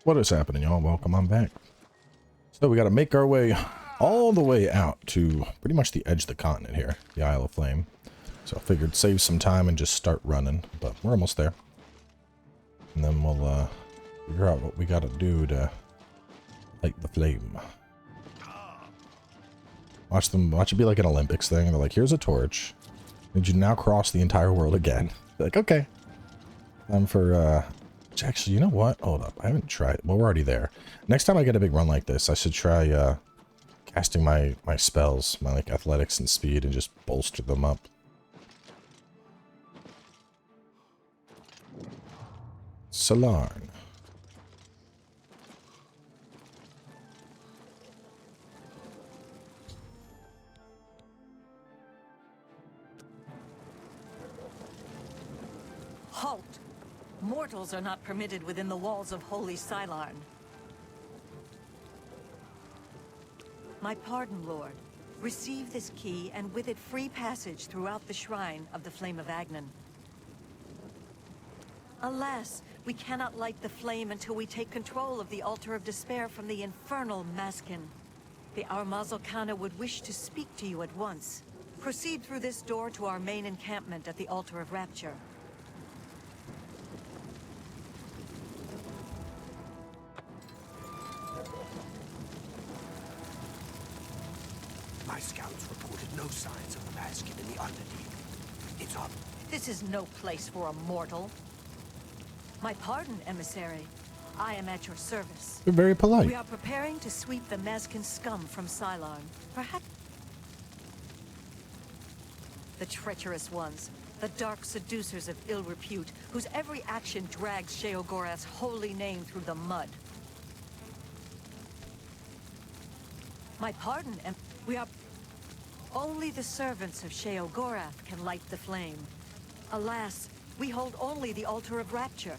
What is happening, y'all? Welcome on back. So we got to make our way all the way out to pretty much the edge of the continent here, the Isle of Flame. So I figured save some time and just start running, but we're almost there. And then we'll figure out what we got to do to light the flame. Watch it be like an Olympics thing. They're like, here's a torch. Need you to now cross the entire world again. They're like, okay. Time for, actually, you know what? Hold up. I haven't tried. Well, we're already there. Next time I get a big run like this, I should try, casting my spells, my, like, athletics and speed, and just bolster them up. Salarn. Halt! Mortals are not permitted within the walls of Holy Salarn. My pardon, Lord. Receive this key, and with it free passage throughout the shrine of the Flame of Agnon. Alas, we cannot light the flame until we take control of the Altar of Despair from the infernal Maskin. The Armazalkana would wish to speak to you at once. Proceed through this door to our main encampment at the Altar of Rapture. My scouts reported no signs of the Maskin in the Underdeep. It's up. This is no place for a mortal. My pardon, emissary. I am at your service. You're very polite. We are preparing to sweep the Maskin scum from Salarn. Perhaps the treacherous ones, the dark seducers of ill repute, whose every action drags Sheogorath's holy name through the mud. My pardon, we are... Only the servants of Sheogorath can light the flame. Alas, we hold only the Altar of Rapture.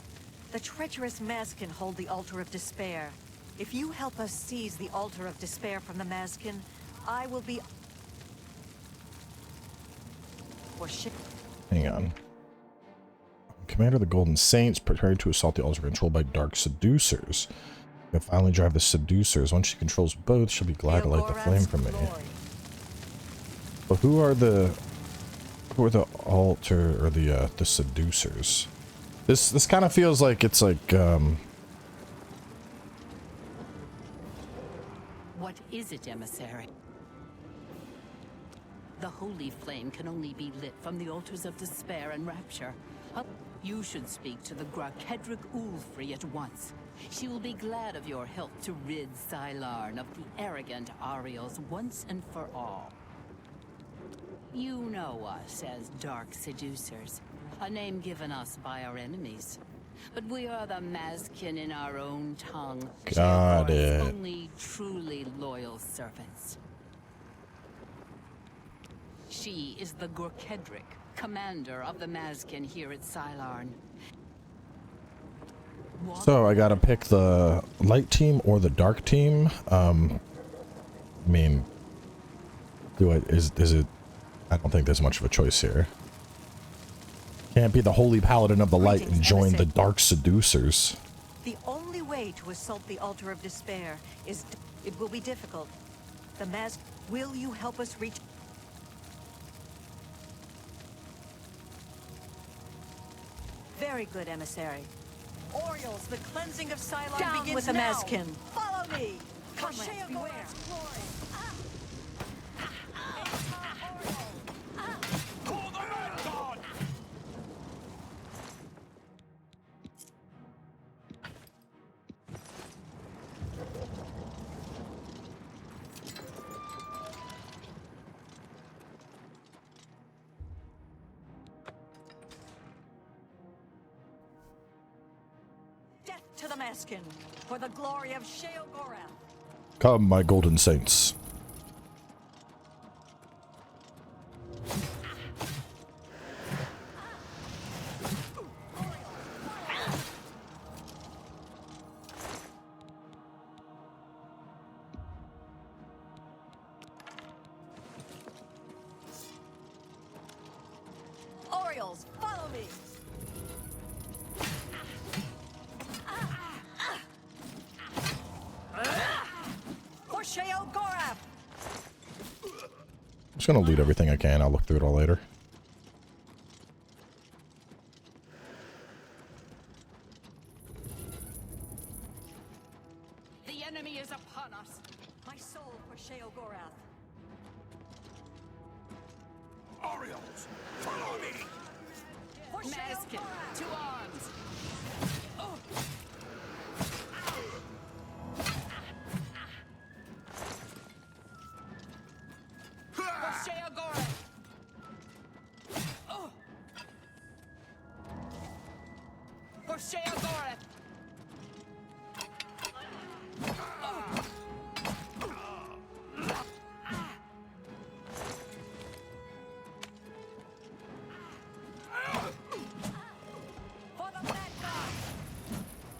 The treacherous Maskin hold the Altar of Despair. If you help us seize the Altar of Despair from the Maskin, I will be... Hang on. Commander of the Golden Saints prepared to assault the altar controlled by dark seducers. You can finally drive the seducers. Once she controls both, she'll be glad to light the flame from me. But who are the altar or the seducers? This kind of feels like it's like What is it, emissary? The holy flame can only be lit from the altars of despair and rapture. You should speak to the Kedric Ulfri at once. She will be glad of your help to rid Salarn of the arrogant Ariels once and for all. You know us as Dark Seducers, a name given us by our enemies. But we are the Maskin in our own tongue. Got it. Only truly loyal servants. She is the Kedric, commander of the Maskin here at Salarn. So I gotta pick the light team or the dark team. I mean, is it? I don't think there's much of a choice here. Can't be the holy paladin of the light and join the dark seducers. The only way to assault the Altar of Despair is... It will be difficult. The Mask... Will you help us reach... Very good, emissary. Orioles, the cleansing of Salarn Down begins with the now. Maskin. Follow me. Comrades, beware. Call the Red God! Death to the Maskin, for the glory of Sheogorath. Come, my golden saints. Orioles, follow me. Just gonna loot everything I can. I'll look through it all later. The enemy is upon us. My soul for Sheogorath. Orioles, follow me! For Maskin, Sheogorath! to arms. For Sheogorath. For Sheogorath. For the Mad God!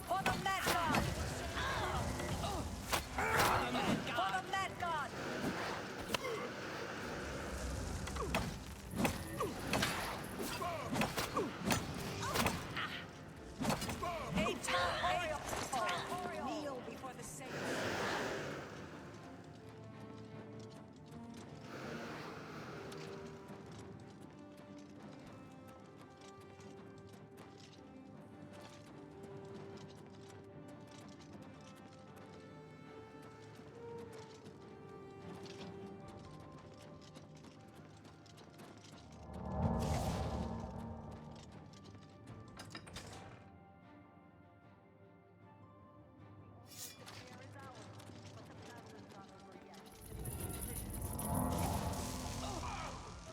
For the Mad God! For the Mad God! Kneel before the saints.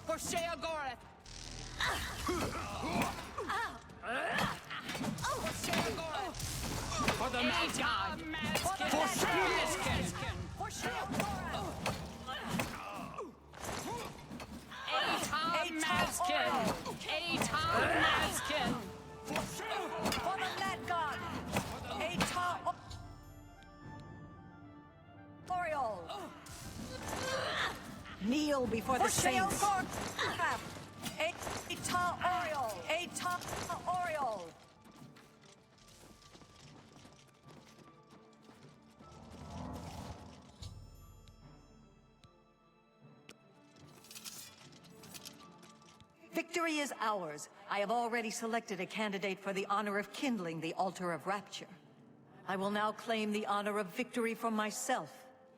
For Sheogorath. For Sheogorath. For the Mad God. For Sheogorath. For Sheogorath! Aton Maskin. Aton Maskin. For the Mad God! Oriole! Kneel before the saints. Eta Oriole! Eta Oriole! Victory is ours. I have already selected a candidate for the honor of kindling the altar of rapture. I will now claim the honor of victory for myself,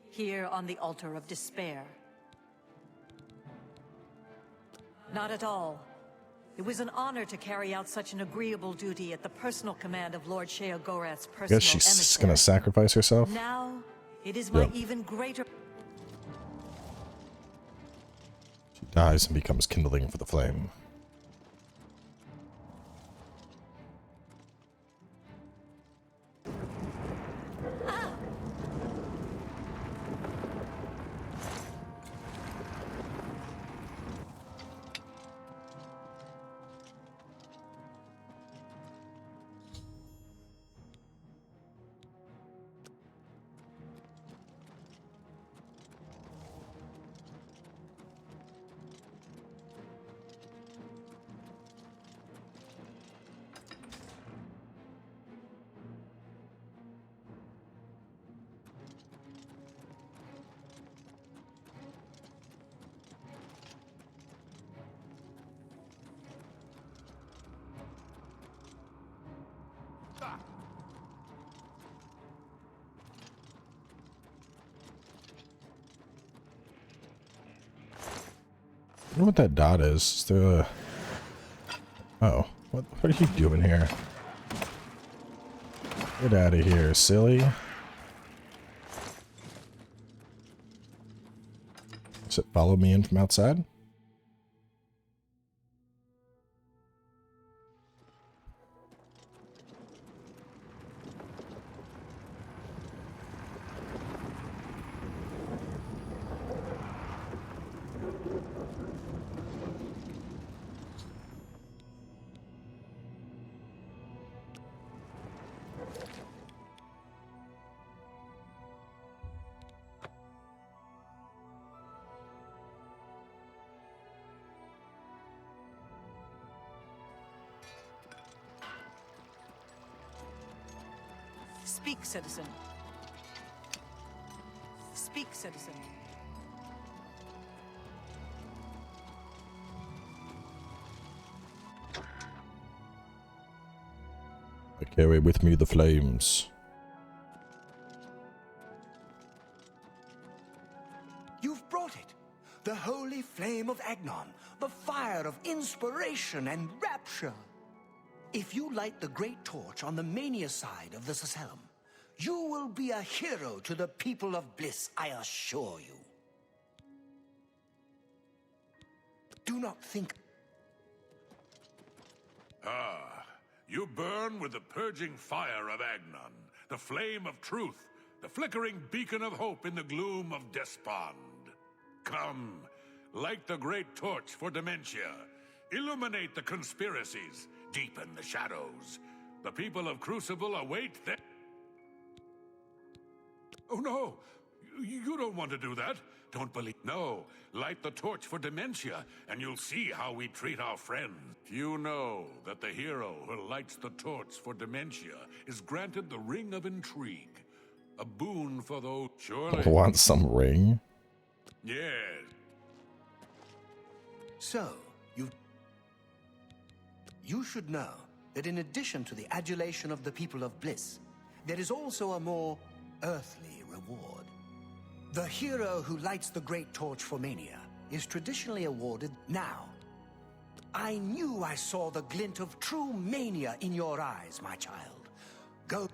here on the altar of despair. Not at all. It was an honor to carry out such an agreeable duty at the personal command of Lord Sheogorath's I personal guess she's emissary. gonna sacrifice herself. Now, it is my Yep. even greater... She dies and becomes kindling for the flame. I wonder what that dot is. Is there a... Oh, what are you doing here? Get out of here, silly. Does it follow me in from outside? Speak, citizen. Speak, citizen. Carry with me the flames. You've brought it. The holy flame of Agnon. The fire of inspiration and rapture. If you light the great torch on the Mania side of the Sacellum, you will be a hero to the people of Bliss, I assure you. Do not think... Ah, you burn with the purging fire of Agnon, the flame of truth, the flickering beacon of hope in the gloom of despond. Come, light the great torch for dementia, illuminate the conspiracies, deepen the shadows. The people of Crucible await their... Oh no, you don't want to do that. Don't believe... No, light the torch for dementia, and you'll see how we treat our friends. You know that the hero who lights the torch for dementia is granted the Ring of Intrigue. A boon for those... Surely... Want some ring? Yes. So, you should know that in addition to the adulation of the people of Bliss, there is also a more earthly reward. The hero who lights the great torch for Mania is traditionally awarded now. I knew I saw the glint of true mania in your eyes, my child. Go.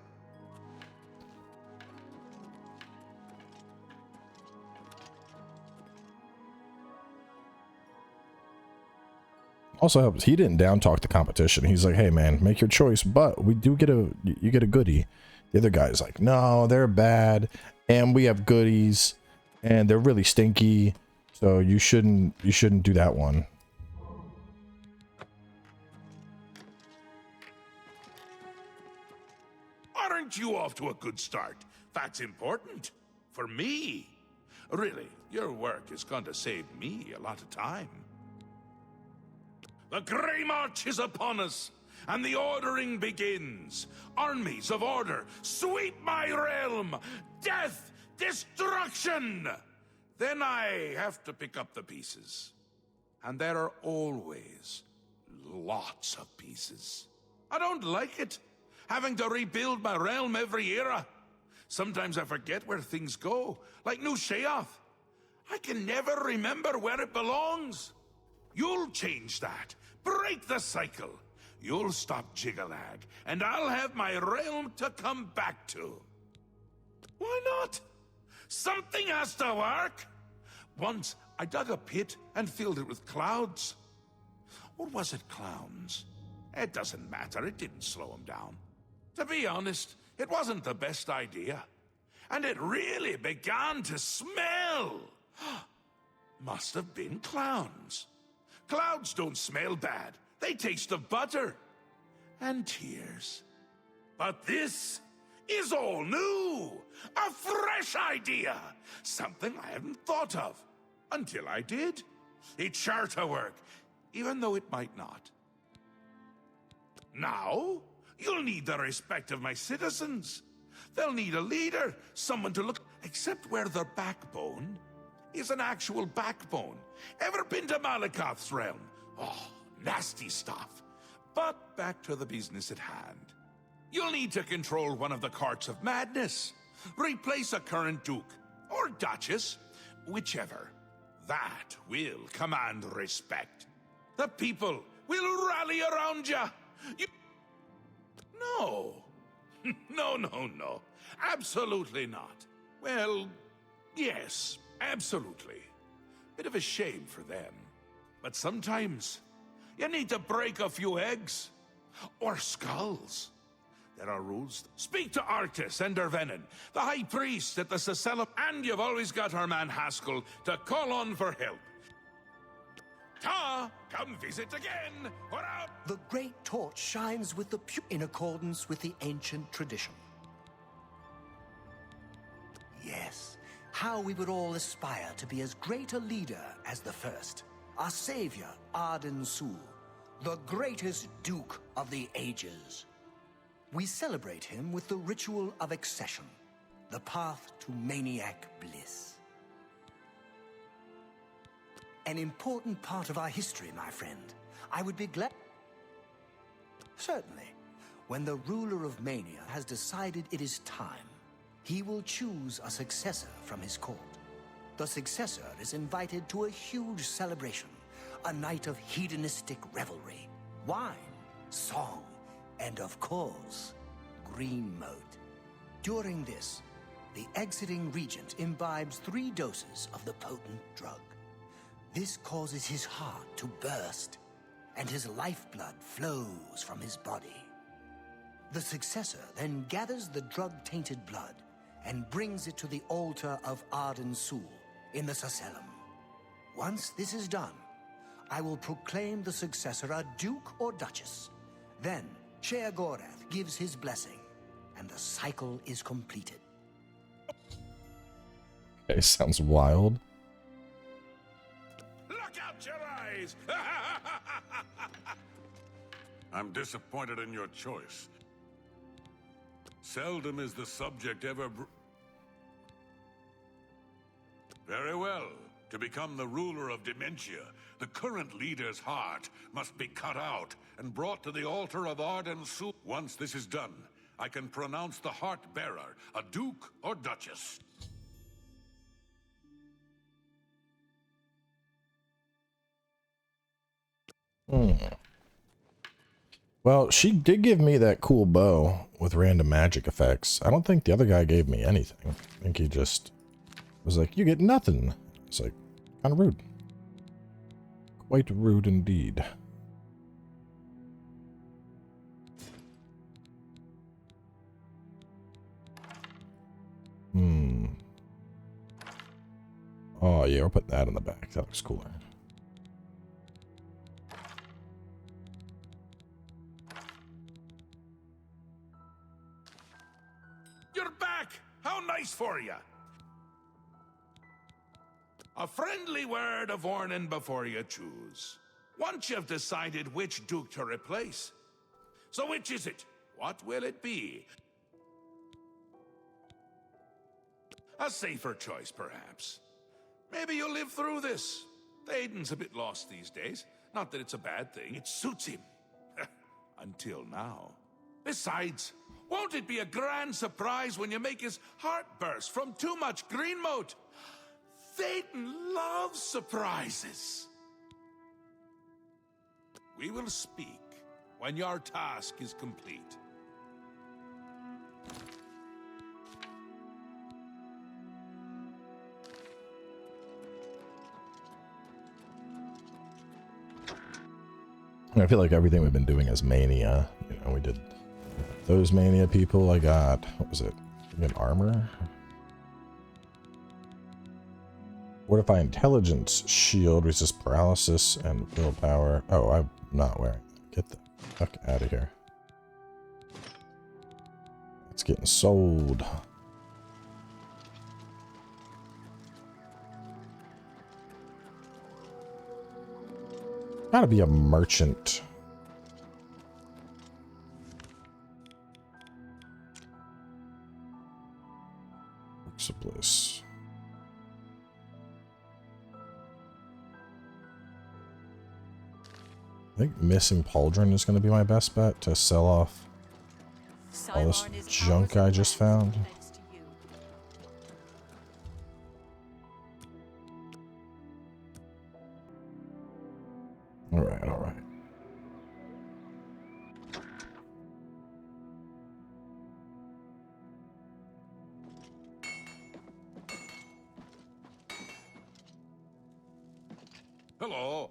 Also helps. He didn't down talk the competition. He's like, "Hey man, make your choice, but you get a goodie." The other guy's like, "No, they're bad, and we have goodies, and they're really stinky, so you shouldn't do that one." Aren't you off to a good start? That's important. For me. Really, your work is going to save me a lot of time. The Grey March is upon us, and the ordering begins. Armies of order, sweep my realm! Death! Destruction! Then I have to pick up the pieces. And there are always lots of pieces. I don't like it, having to rebuild my realm every era. Sometimes I forget where things go, like New Sheoth. I can never remember where it belongs. You'll change that. Break the cycle. You'll stop Jigalag, and I'll have my realm to come back to. Why not? Something has to work. Once, I dug a pit and filled it with clouds. Or was it clowns? It doesn't matter. It didn't slow them down. To be honest, it wasn't the best idea. And it really began to smell. Must have been clowns. Clouds don't smell bad. They taste of butter. And tears. But this is all new. A fresh idea. Something I hadn't thought of. Until I did. It's sure to work, even though it might not. Now, you'll need the respect of my citizens. They'll need a leader, someone to look... Except where their backbone is an actual backbone. Ever been to Malakoth's realm? Oh, nasty stuff. But back to the business at hand. You'll need to control one of the Courts of Madness. Replace a current duke, or duchess, whichever. That will command respect. The people will rally around you. No. No. Absolutely not. Well, yes, absolutely. Bit of a shame for them. But sometimes, you need to break a few eggs. Or skulls. There are rules. Speak to Artis and Dervenin, the High Priest at the Sacellum, and you've always got our man Haskell to call on for help. Ta! Come visit again! We're out! The great torch shines with the in accordance with the ancient tradition. Yes, how we would all aspire to be as great a leader as the first. Our savior, Arden Sul, the greatest duke of the ages. We celebrate him with the ritual of accession, the path to maniac bliss. An important part of our history, my friend. I would be glad... Certainly. When the ruler of Mania has decided it is time, he will choose a successor from his court. The successor is invited to a huge celebration, a night of hedonistic revelry, wine, song, and of course, green moat. During this, the exiting regent imbibes 3 doses of the potent drug. This causes his heart to burst, and his lifeblood flows from his body. The successor then gathers the drug-tainted blood and brings it to the altar of Arden Sul in the Sacellum. Once this is done, I will proclaim the successor a duke or duchess. Then, Sheogorath gives his blessing, and the cycle is completed. Okay, sounds wild. Look out your eyes! I'm disappointed in your choice. Seldom is the subject ever Very well. To become the ruler of Dementia, the current leader's heart must be cut out and brought to the altar of Arden Sul. Once this is done, I can pronounce the heart bearer a duke or duchess. Well, she did give me that cool bow with random magic effects. I don't think the other guy gave me anything. I think he just was like, you get nothing. It's like, kind of rude. Quite rude indeed. Oh yeah, we're putting that in the back. That looks cooler. You're back! How nice for you! A friendly word of warning before you choose. Once you've decided which duke to replace. So which is it? What will it be? A safer choice, perhaps. Maybe you'll live through this. Aiden's a bit lost these days. Not that it's a bad thing, it suits him. Until now. Besides, won't it be a grand surprise when you make his heart burst from too much green moat? Theoden loves surprises. We will speak when your task is complete. I feel like everything we've been doing is Mania. You know, we did those Mania people. I got, what was it? I got armor? Fortify intelligence, shield, resist paralysis, and willpower. Oh, I'm not wearing that. Get the fuck out of here. It's getting sold. Gotta be a merchant. Works a place. I think missing pauldron is going to be my best bet to sell off all this junk I just found. Alright, alright. Hello,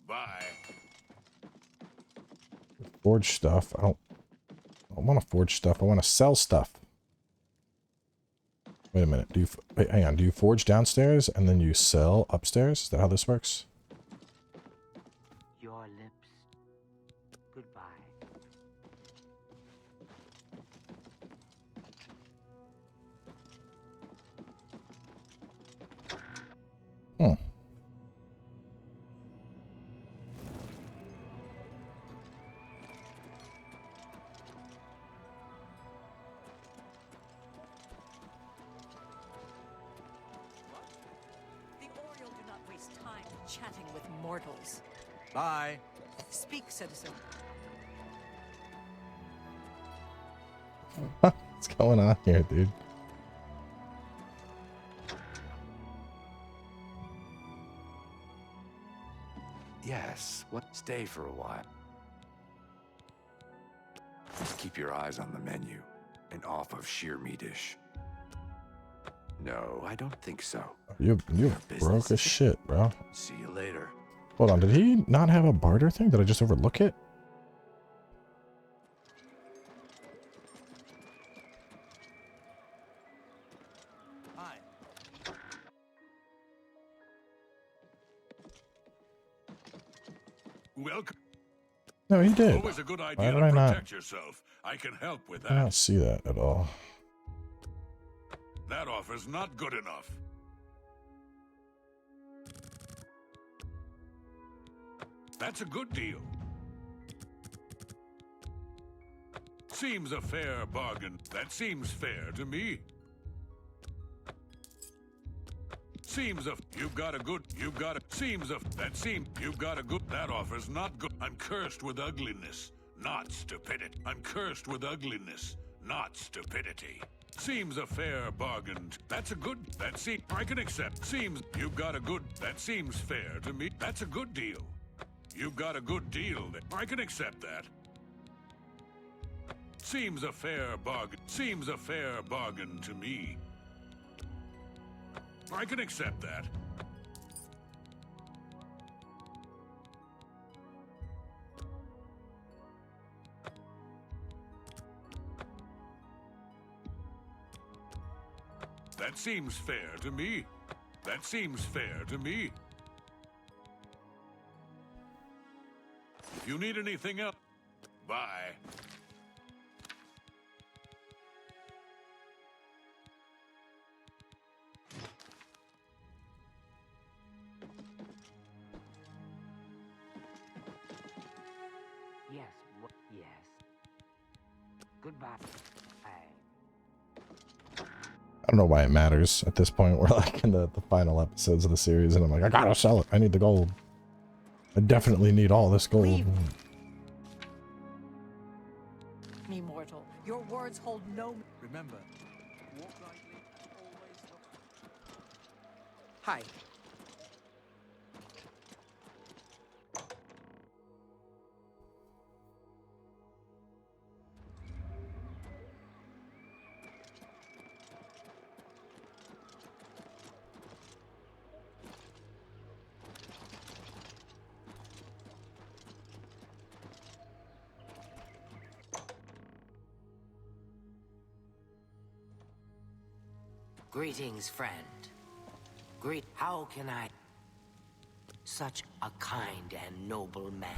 Bye. Forge stuff. I don't want to forge stuff. I want to sell stuff. Wait a minute. Do you wait, hang on. Do you forge downstairs and then you sell upstairs? Is that how this works? Your lips. Goodbye. Hmm. The Oriole do not waste time chatting with mortals. Bye. Speak, citizen. What's going on here, dude? Yes, what? Stay for a while. Keep your eyes on the menu and off of sheer meatish. No, I don't think so. You Business. broke as shit, bro. See you later. Hold on, did he not have a barter thing? Did I just overlook it? Hi. Welcome. No, he did. Always a good Why idea did to I not? protect yourself. I can help with I don't that. see that at all. That offer's not good enough. That's a good deal. Seems a fair bargain. That seems fair to me. Seems a you've got a good you've got a seems a that seems you've got a good that offer's not good. I'm cursed with ugliness, not stupidity. I'm cursed with ugliness, not stupidity. Seems a fair bargain. That's a good that seems I can accept. Seems you've got a good that seems fair to me. That's a good deal. You've got a good deal that I can accept that. Seems a fair bargain. Seems a fair bargain to me. I can accept that. That seems fair to me. That seems fair to me. If you need anything else, bye. Yes, yes. Goodbye. I don't know why it matters at this point. We're like in the final episodes of the series, and I'm like, I gotta sell it. I need the gold. I definitely need all this gold. Leave. Me, mortal. Your words hold no. Remember, walk lightly and always look. Hi. Greetings, friend. How can I... Such a kind and noble man.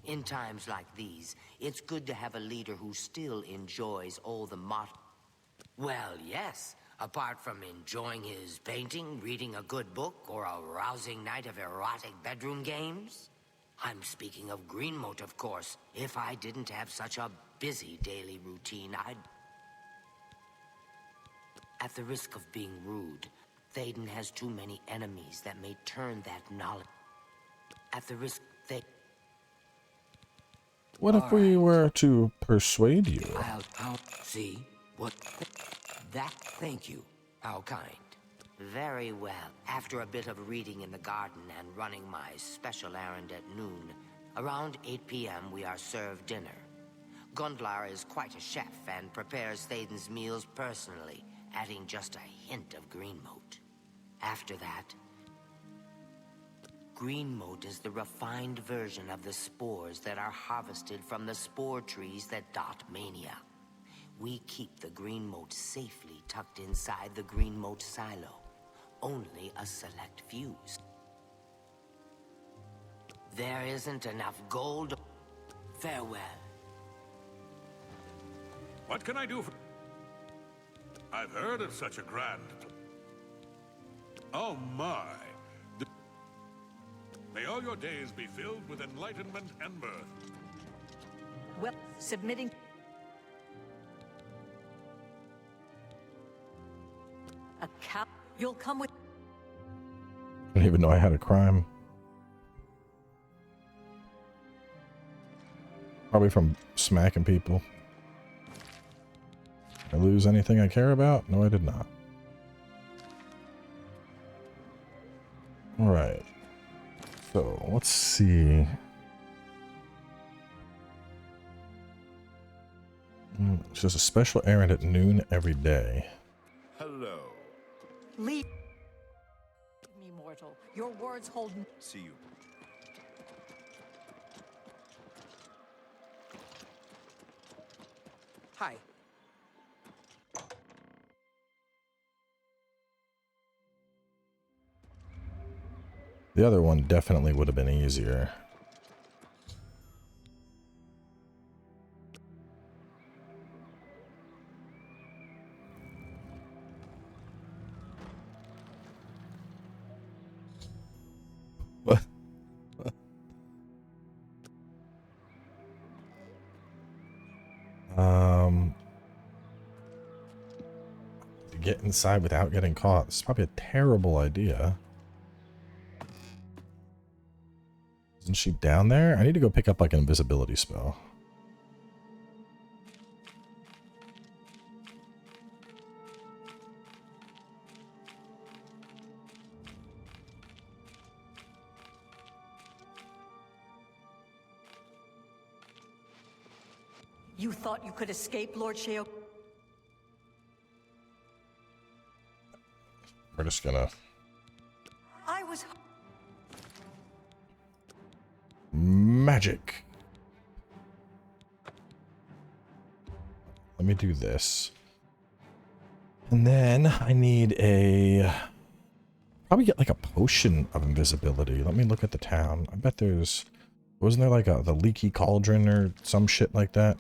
In times like these, it's good to have a leader who still enjoys all the Well, yes. Apart from enjoying his painting, reading a good book, or a rousing night of erotic bedroom games. I'm speaking of Greenmote, of course. If I didn't have such a busy daily routine, I'd... At the risk of being rude, Thaden has too many enemies that may turn that knowledge. At the risk, What if we were to persuade you? I'll see what that. Thank you. How kind. Very well. After a bit of reading in the garden and running my special errand at noon, around 8 p.m. we are served dinner. Gundlar is quite a chef and prepares Thaden's meals personally, adding just a hint of Greenmote. After that, Greenmote is the refined version of the spores that are harvested from the spore trees that dot Mania. We keep the Greenmote safely tucked inside the Greenmote silo. Only a select few. There isn't enough gold. Farewell. What can I do for... I've heard of such a grand... Oh my. May all your days be filled with enlightenment and mirth. Well, submitting. A cow. You'll come with. I didn't even know I had a crime. Probably from smacking people. Did I lose anything I care about? No, I did not. Alright. So, let's see. It's just a special errand at noon every day. Hello. Leave me, mortal. Your words hold. See you. Hi. The other one definitely would have been easier. What? To get inside without getting caught. It's probably a terrible idea. Isn't she down there? I need to go pick up like an invisibility spell. You thought you could escape, Lord Sheo? We're just gonna... I was... Magic. Let me do this. And then I need a... Probably get like a potion of invisibility. Let me look at the town. I bet there's... Wasn't there like the leaky cauldron or some shit like that?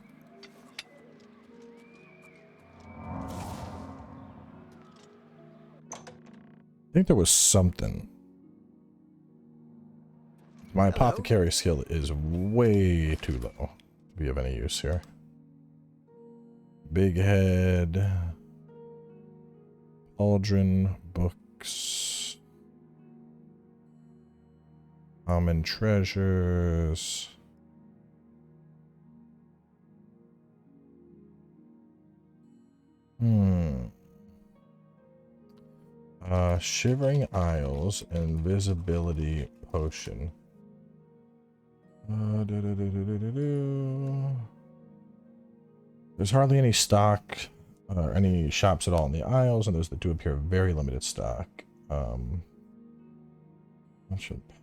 I think there was something. My apothecary skill is way too low to be of any use here. Big head. Cauldron. Books. Common treasures. Shivering Isles, invisibility potion. There's hardly any stock or any shops at all in the Isles, and those that do appear very limited stock.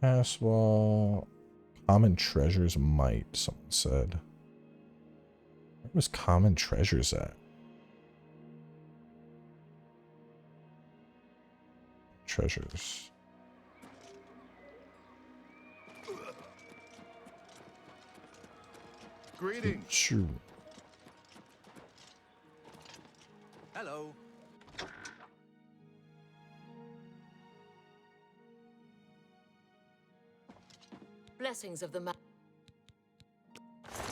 Pass wall. Common treasures might, someone said. Where was common treasures at? Treasures. Greetings. True. Hello. Blessings of the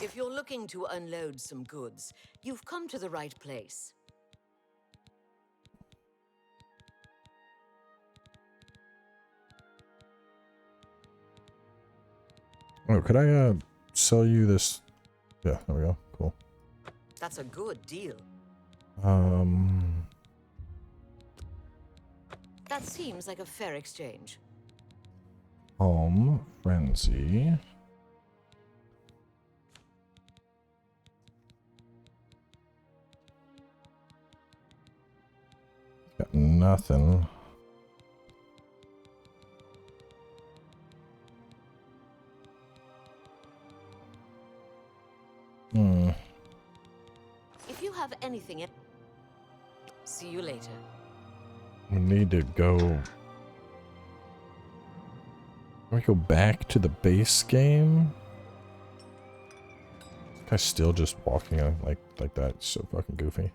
If you're looking to unload some goods, you've come to the right place. Oh, could I sell you this? Yeah, there we go. Cool. That's a good deal. That seems like a fair exchange. Home frenzy. Got nothing. If you have anything, see you later. We need to go. Can we go back to the base game? This guy's still just walking like that. It's so fucking goofy.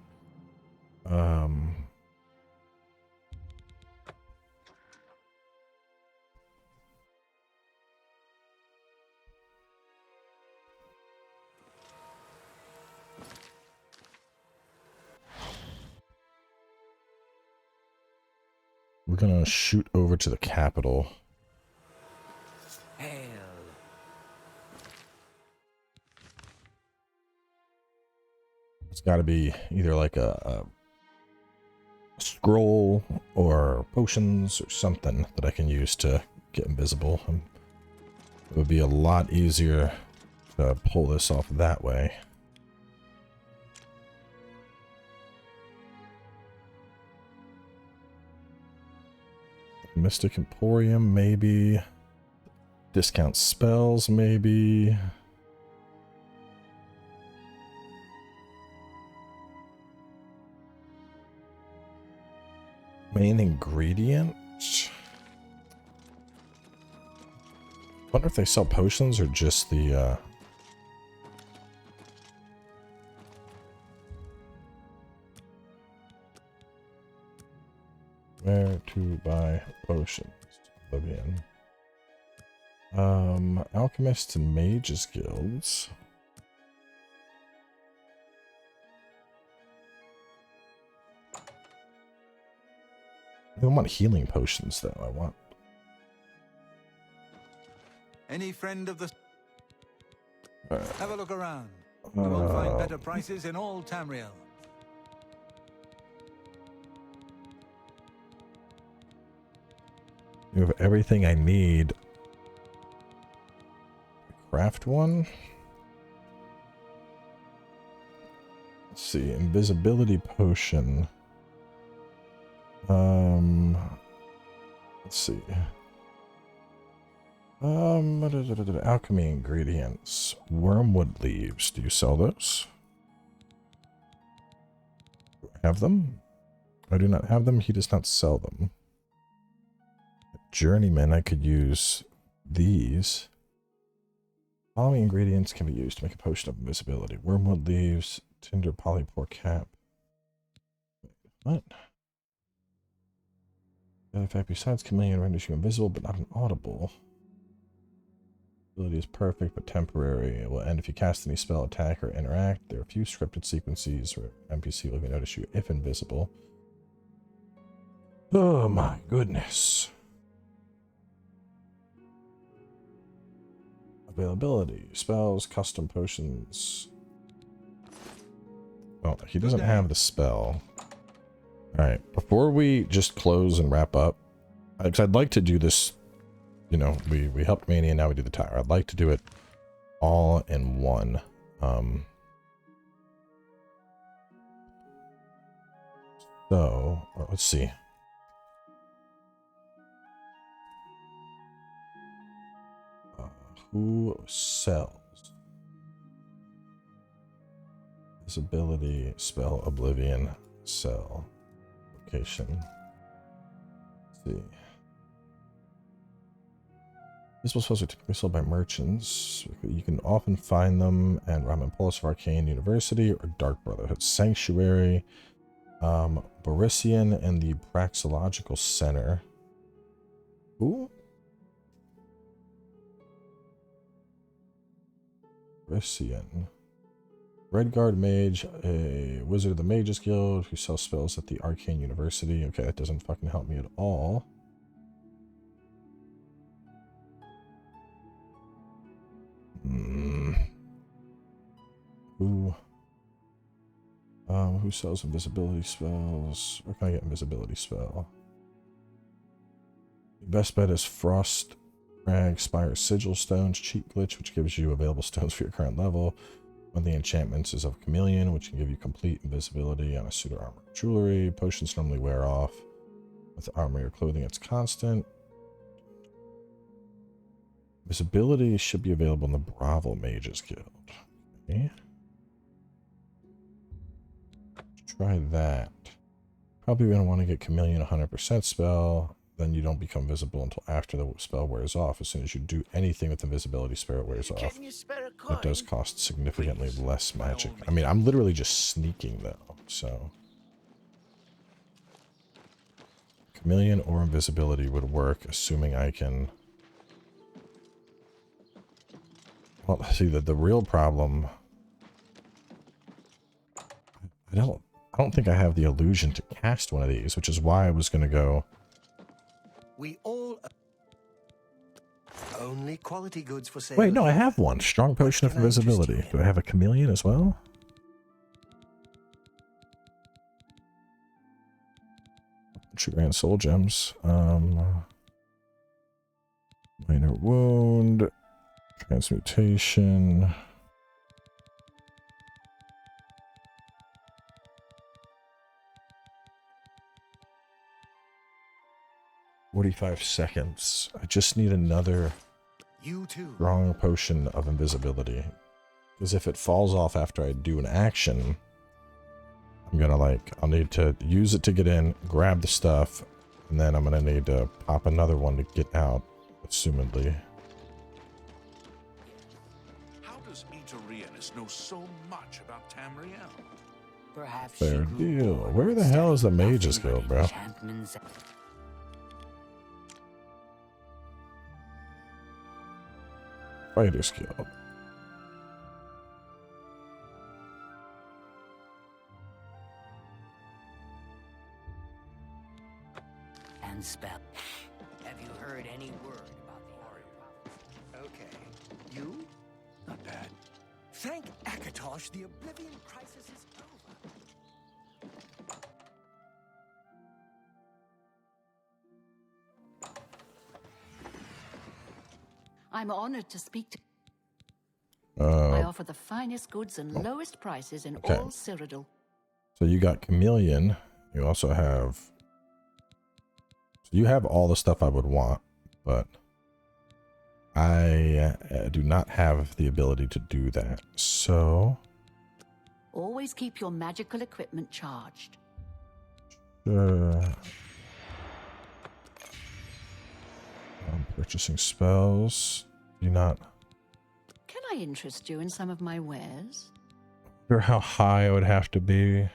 We're gonna shoot over to the capital. Hail. It's got to be either like a scroll or potions or something that I can use to get invisible. And it would be a lot easier to pull this off that way. Mystic Emporium, maybe. Discount spells, maybe. Main ingredient? Wonder if they sell potions or just the where to buy potions? Oblivion. Alchemists and mages guilds. I don't want healing potions though. I want any friend of the have a look around. You will find better prices in all Tamriel. you have everything I need. Craft one. Let's see, invisibility potion. Let's see. Alchemy ingredients. Wormwood leaves. Do you sell those? Do I have them? I do not have them. He does not sell them. Journeyman, I could use these. Following ingredients can be used to make a potion of invisibility. Wormwood leaves, tinder polypore cap. What? The other fact, besides chameleon renders you invisible but not inaudible. Ability is perfect but temporary. It will end if you cast any spell, attack, or interact. There are a few scripted sequences where NPC will even notice you if invisible. Oh my goodness. Availability. Spells, custom potions. Well, he doesn't have the spell. Alright, before we just close and wrap up, because I'd like to do this, you know, we helped Mania, now we do the tower. I'd like to do it all in one. So, let's see. Who sells? Visibility, spell, Oblivion, sell. Location. Let's see. Visible spells are typically sold by merchants. You can often find them at Ramen Pulse of Arcane University or Dark Brotherhood Sanctuary, Borisian, and the Praxeological Center. Who? Borisian. Redguard Mage, a wizard of the Mages Guild who sells spells at the Arcane University. Okay, that doesn't fucking help me at all. Who sells invisibility spells? Where can I get invisibility spell? The best bet is Frost Crag Spire Sigil Stones Cheat Glitch, which gives you available stones for your current level. One of the enchantments is of Chameleon, which can give you complete invisibility on a suit of armor or jewelry. Potions normally wear off. With armor or clothing, it's constant. Visibility should be available in the Bravo Mages Guild. Okay. Let's try that. Probably going to want to get Chameleon 100% spell. Then you don't become visible until after the spell wears off. As soon as you do anything with invisibility spell, it wears off. It does cost significantly less magic. I mean, I'm literally just sneaking though, so. Chameleon or invisibility would work, assuming I can. Well, see, the real problem. I don't think I have the illusion to cast one of these, which is why I was going to go. We all only quality goods for sale. Wait, no, I have one. Strong potion of invisibility. Do I have a chameleon as well? Grand soul gems. Minor wound. Transmutation. "45 seconds. I just need another strong potion of invisibility. Because if it falls off after I do an action, I'm gonna I'll need to use it to get in, grab the stuff, and then I'm gonna need to pop another one to get out, assumedly. How does Eterianus know so much about Tamriel? Perhaps Fair she grew deal. bored Where with the hell is the studying Mages nothing Guild, but bro? enchantments. Fighters Guild. And spell. Have you heard any word about the Outer Province? Okay. You? Not bad. Thank Akatosh, the Oblivion crisis is over. I'm honored to speak to. Uh, I offer the finest goods and lowest prices in Okay. all Cyrodiil. So you got Chameleon. You also have... So you have all the stuff I would want, but I do not have the ability to do that. So... Always keep your magical equipment charged. I'm purchasing spells. Do not... Can I interest you in some of my wares? Wonder how high I would have to be.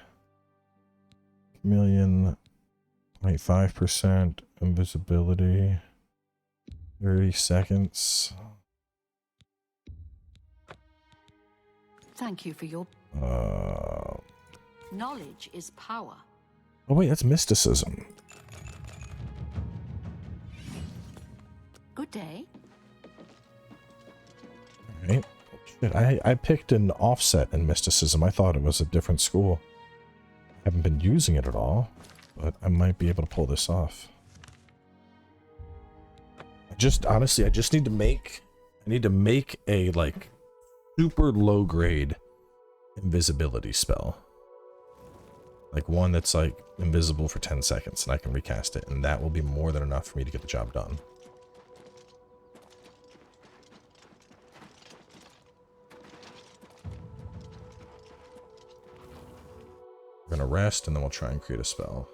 Chameleon, 0.5% invisibility, 30 seconds. Thank you for your Oh knowledge is power. wait, that's mysticism. Good day. Right? Shit, I picked an offset in mysticism. I thought it was a different school. I haven't been using it at all, but I might be able to pull this off. Honestly, I just need to make... I need to make a, super low grade invisibility spell. One that's, invisible for 10 seconds, and I can recast it, and that will be more than enough for me to get the job done. We're gonna rest, and then we'll try and create a spell.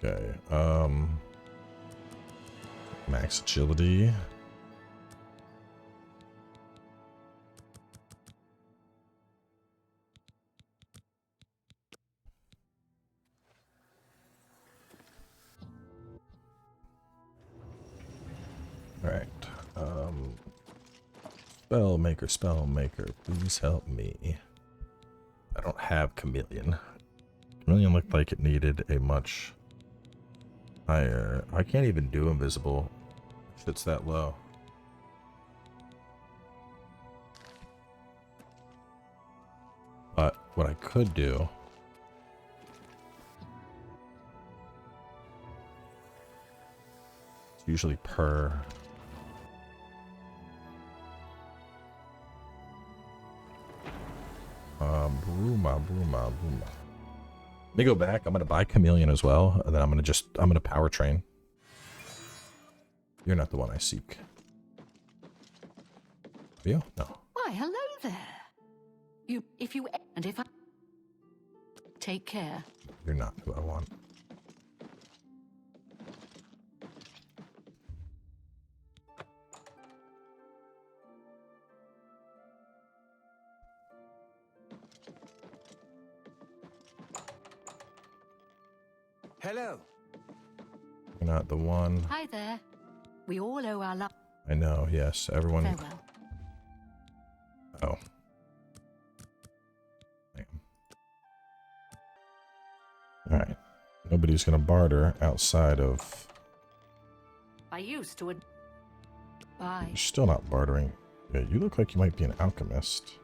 Okay, max agility. Alright, spell maker, please help me. I don't have Chameleon. Chameleon looked like it needed a much higher... I can't even do invisible if it's that low. But what I could do... It's usually per... Bruma. Let me go back. I'm gonna buy Chameleon as well, and then I'm gonna power train. You're not the one I seek. Are you? No. Why, hello there. If I take care. You're not who I want. Hello. You're not the one. Hi there. We all owe our love. I know, yes. Everyone... Farewell. Oh. Damn. nobody's gonna barter outside of... I used to. Bye. You're still not bartering. Yeah, you look like you might be an alchemist.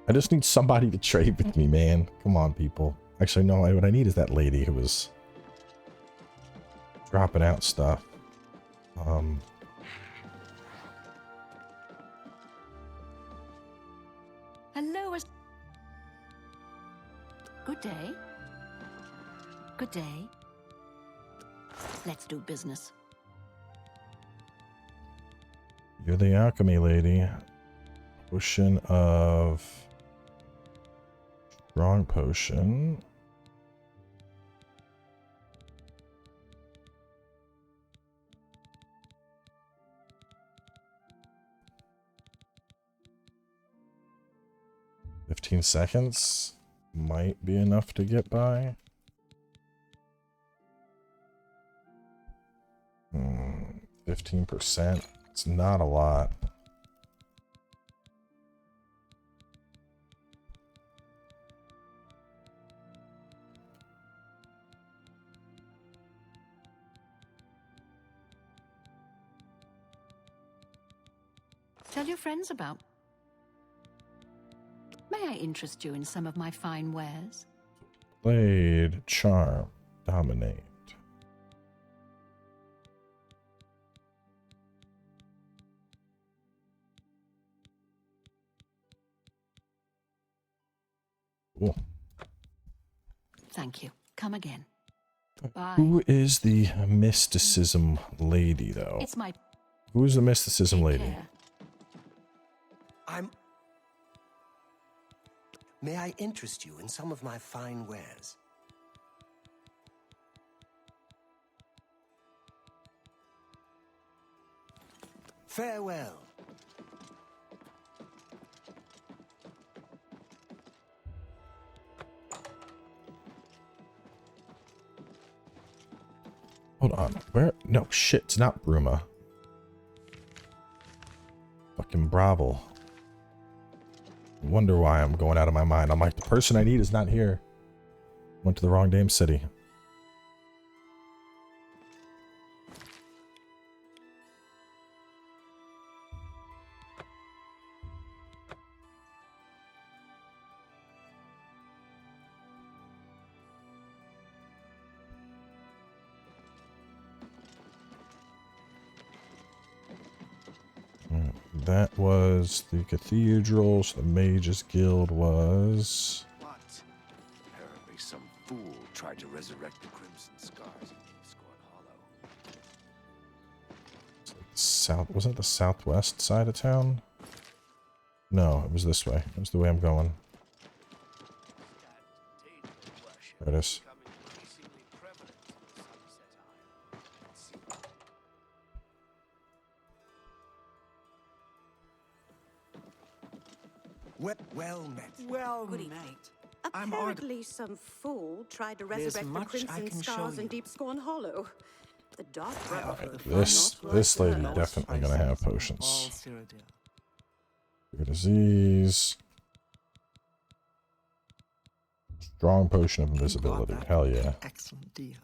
I just need somebody to trade with me, man. Come on, people. Actually, no, what I need is that lady who was dropping out stuff. Hello. Good day. Good day. Let's do business. You're the alchemy lady. Potion of... Strong potion. $15 seconds might be enough to get by. 15%. It's not a lot. Tell your friends about. May I interest you in some of my fine wares? Blade, charm, dominate. Cool. Thank you. Come again. Bye. Who is the mysticism lady, though? It's my... Who is the mysticism lady? Care. May I interest you in some of my fine wares? Farewell. Hold on. Where? No, shit. It's not Bruma. Fucking Bravo. Wonder why I'm going out of my mind. I'm like, the person I need is not here. Went to the wrong damn city. That was the cathedral, so the mages guild was... What? Apparently some fool tried to resurrect the Crimson Scars in Scorn Hollow. South, wasn't it the southwest side of town? No, it was this way. It was the way I'm going. There it is. Well met. Well Good met. evening. Apparently some fool tried to resurrect the much I Crimson can show Scars in you. Deep Scorn Hollow. The Dark Brotherhood This lady definitely gonna have potions. Cure disease. Strong potion of invisibility. Hell yeah. Excellent deal.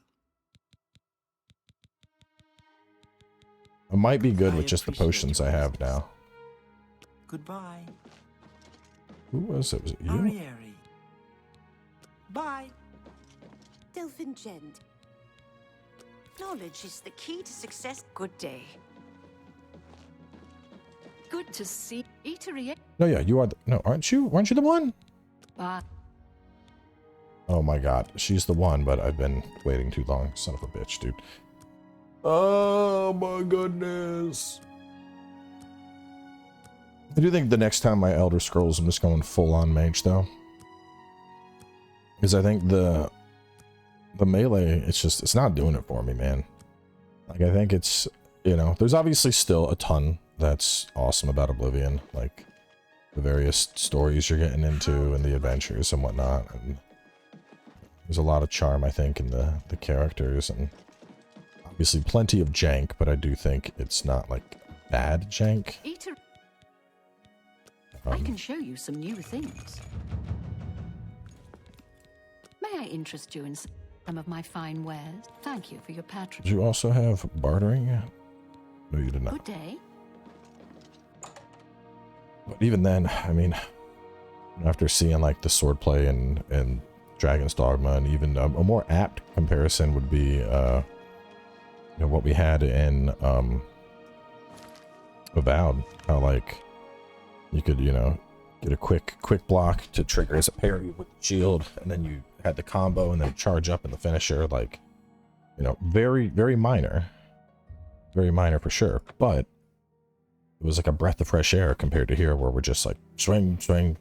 I might be good with just the appreciate potions your I have business. now. Goodbye. Who was it? Was it you? Arieri. Bye. Delphin Gend. Knowledge is the key to success. Good day. Good to see Eatery. No, yeah, you are. No, aren't you? Aren't you the one? Bye. Oh my god, she's the one, but I've been waiting too long. Son of a bitch, dude. Oh my goodness. I do think the next time my Elder Scrolls, I'm just going full on mage though. Because I think the melee, it's not doing it for me, man. Like, I think it's, you know, there's obviously still a ton that's awesome about Oblivion, like the various stories you're getting into and the adventures and whatnot. And there's a lot of charm, I think, in the characters, and obviously plenty of jank, but I do think it's not like bad jank. Eatery. I can show you some new things. May May I interest you in some of my fine wares? Thank you for your patronage. Did you also have bartering? No, you did not. Good day. But even then, I mean, after seeing like the swordplay and Dragon's Dogma, and even a more apt comparison would be, you know, what we had in Avowed. How like you could, you know, get a quick block to trigger as a parry with the shield, and then you had the combo and then charge up in the finisher. Like, you know, very minor for sure, but it was like a breath of fresh air compared to here, where we're just like swing. Like,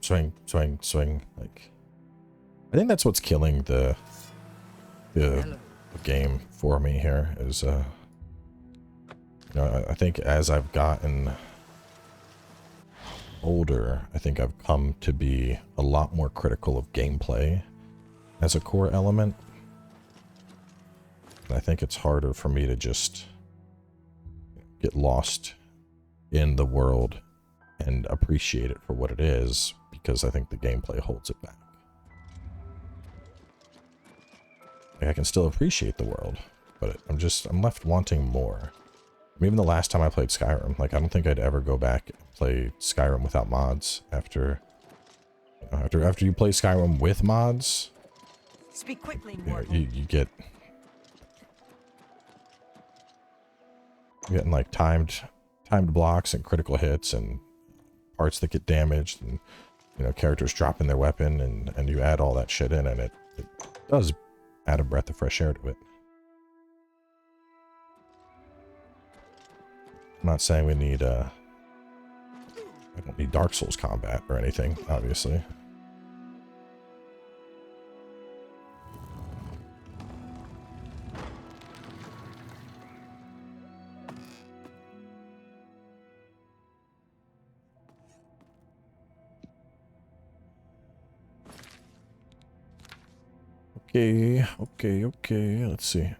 I think that's what's killing the game for me here is, you know, I think as I've gotten older, I think I've come to be a lot more critical of gameplay as a core element. And I think it's harder for me to just get lost in the world and appreciate it for what it is, because I think the gameplay holds it back. Like, I can still appreciate the world, but I'm left wanting more. I mean, even the last time I played Skyrim, like, I don't think I'd ever go back and play Skyrim without mods. After you play Skyrim with mods, Speak quickly, you know, you get you're getting like timed blocks and critical hits and parts that get damaged, and, you know, characters dropping their weapon, and you add all that shit in, and it does add a breath of fresh air to it. I'm not saying we need I don't need Dark Souls combat or anything, obviously. Okay, let's see.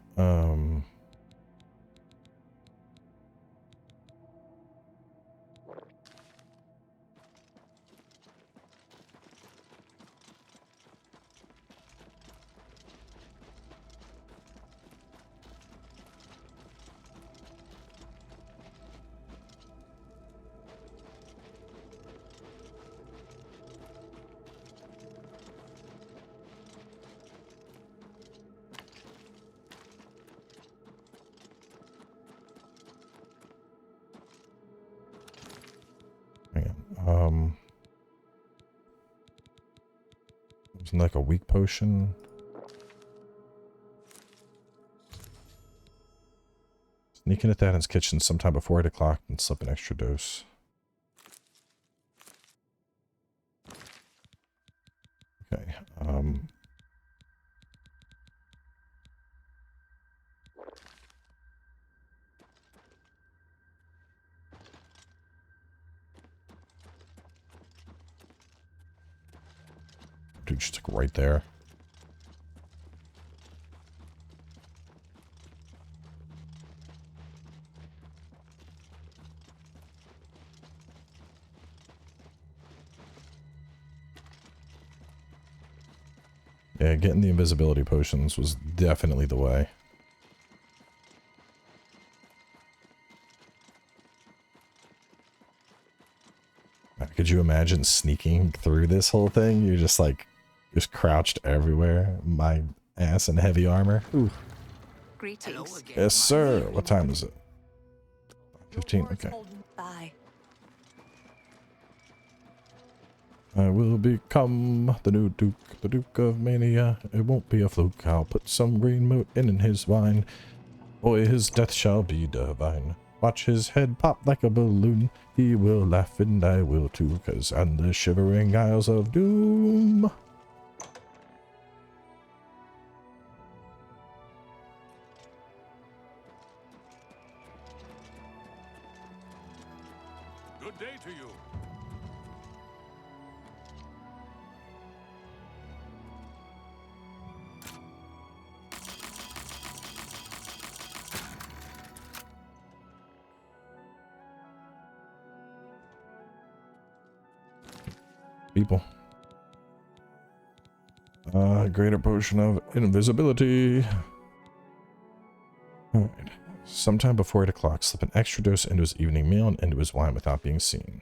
Isn't like a weak potion? Sneak in at that in his kitchen sometime before 8 o'clock and slip an extra dose. Okay, dude, just like right there. Yeah, getting the invisibility potions was definitely the way. Could you imagine sneaking through this whole thing? You're just like, just crouched everywhere. My ass in heavy armor. Ooh. Greetings. Yes, sir. What time is it? 15. Okay. Bye. I will become the new Duke, the Duke of Mania. It won't be a fluke. I'll put some green moot in his wine. Boy, his death shall be divine. Watch his head pop like a balloon. He will laugh and I will too, 'cause I'm the shivering Isles of Doom. Good day to you. People. Greater potion of invisibility. Alright. Sometime before 8 o'clock, slip an extra dose into his evening meal and into his wine without being seen.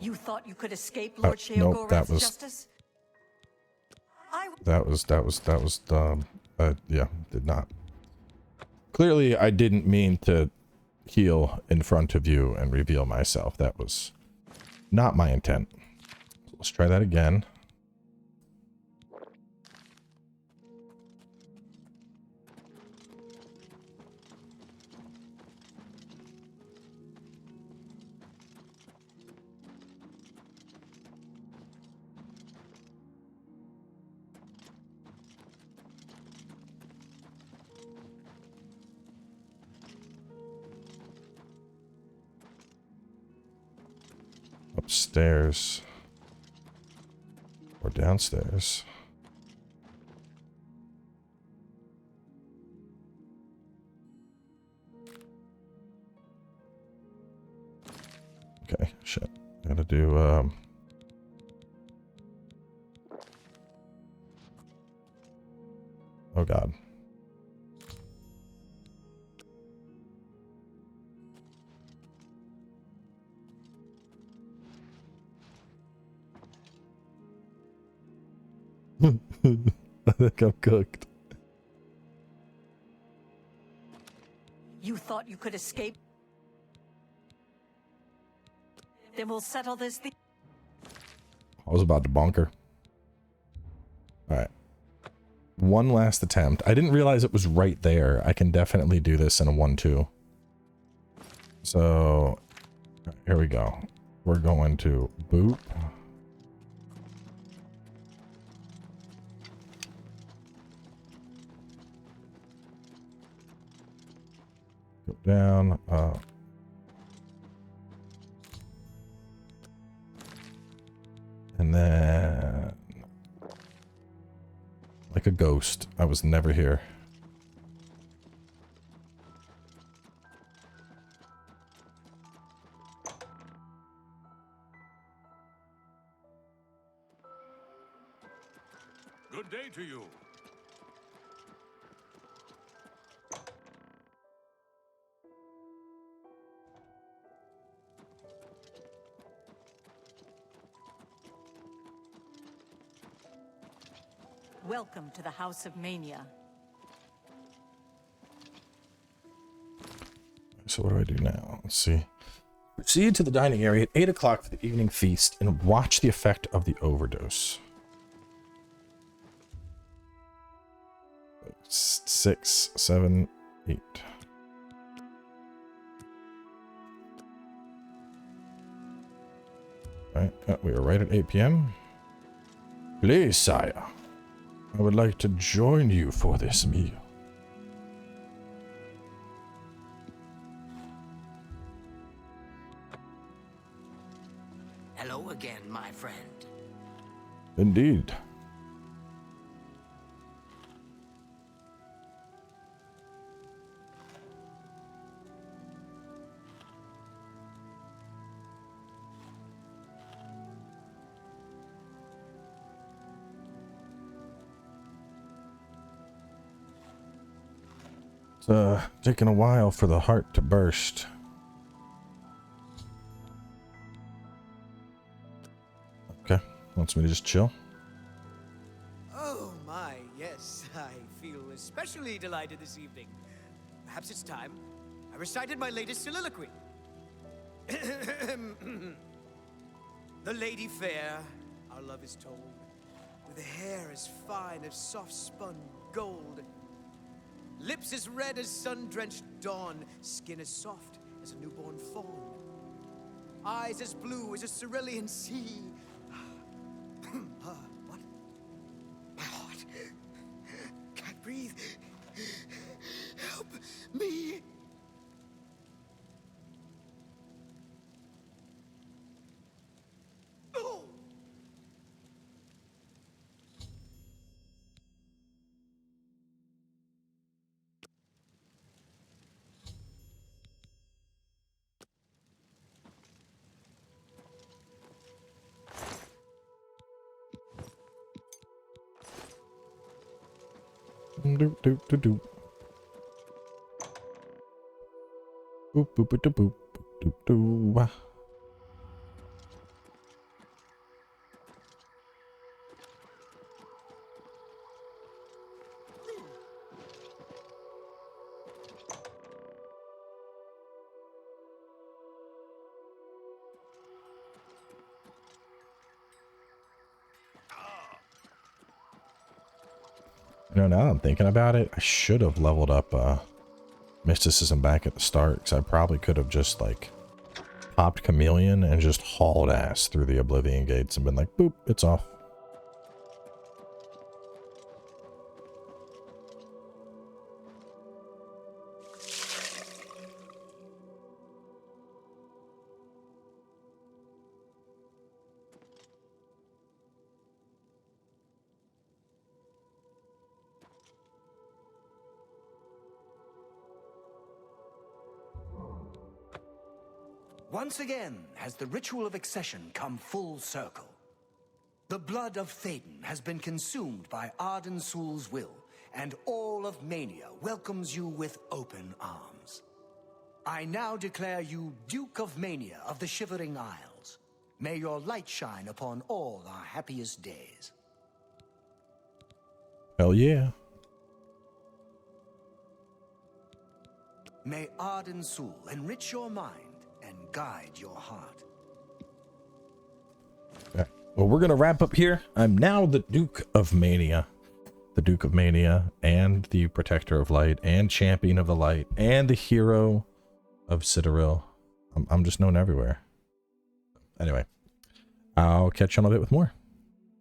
You thought you could escape Lord Nope, that was justice? yeah, did not. Clearly, I didn't mean to heal in front of you and reveal myself. That was not my intent. So let's try that again. Upstairs or downstairs. Okay, shit. Gotta do oh god. I think I'm cooked. You thought you could escape? Then we'll settle this thing. I was about to bonker. Alright. One last attempt. I didn't realize it was right there. I can definitely do this in a 1-2. So, here we go. We're going to boop. Go down. And then, like a ghost, I was never here. Good day to you. Welcome to the House of Mania. So what do I do now? Let's see. Proceed to the dining area at 8 o'clock for the evening feast and watch the effect of the overdose. 6, 7, 8. Right, we are right at 8 p.m. Please, sire. I would like to join you for this meal. Hello again, my friend. Indeed. It's taking a while for the heart to burst. Okay, wants me to just chill. Oh my, yes, I feel especially delighted this evening. Perhaps it's time I recited my latest soliloquy. The lady fair, our love is told, with a hair as fine as soft-spun gold, lips as red as sun-drenched dawn, skin as soft as a newborn fawn, eyes as blue as a cerulean sea. What? My heart can't breathe. Help me. Oh. Do do do do. Boop boop boop boop boop boop boop. You know, now that I'm thinking about it, I should have leveled up mysticism back at the start, because I probably could have just like popped chameleon and just hauled ass through the Oblivion gates and been like, boop, it's off. Once again has the ritual of accession come full circle. The blood of Theoden has been consumed by Arden Sul's will, and all of Mania welcomes you with open arms. I now declare you Duke of Mania of the Shivering Isles. May your light shine upon all our happiest days. Hell yeah. May Arden Sul enrich your mind and guide your heart. Okay. Well, we're gonna wrap up here. I'm now the Duke of Mania. The Duke of Mania and the Protector of Light and Champion of the Light and the hero of Cyrodiil. I'm just known everywhere. Anyway, I'll catch you on a bit with more.